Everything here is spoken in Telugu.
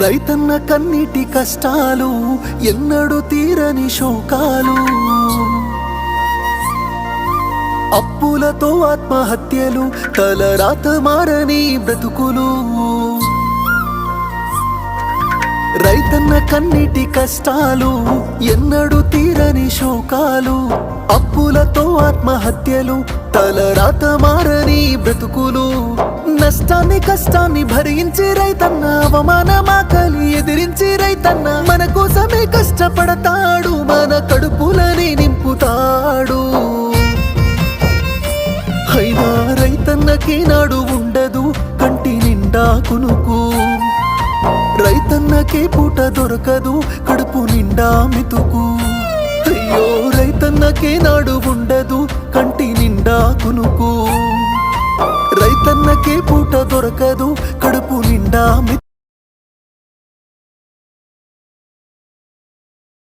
రైతన్న కన్నీటి కష్టాలు ఎన్నడూ తీరని శోకాలు, అప్పులతో ఆత్మహత్యలు, తలరాత మారని బ్రతుకులు. రైతన్న కన్నీటి కష్టాలు ఎన్నడూ తీరని శోకాలు, అప్పులతో ఆత్మహత్యలు, తలరాత మారని బ్రతుకులు. నష్టాన్ని కష్టాన్ని భరించి రైతన్న, అవమానమాకలి ఎదిరించి రైతన్న మన కోసమే కష్టపడతాడు, మన కడుపులని నింపుతాడు. అయినా రైతన్నకి నాడు ఉండదు కంటి నిండా కునుకు, రైతన్నకే పూట దొరకదు కడుపు నిండా మెతుకు. అయ్యో రైతన్నకే నాడు ఉండదు కంటి నిండా కునుకు, రైతన్నకే పూట దొరకదు కడుపు నిండా మెతుకు.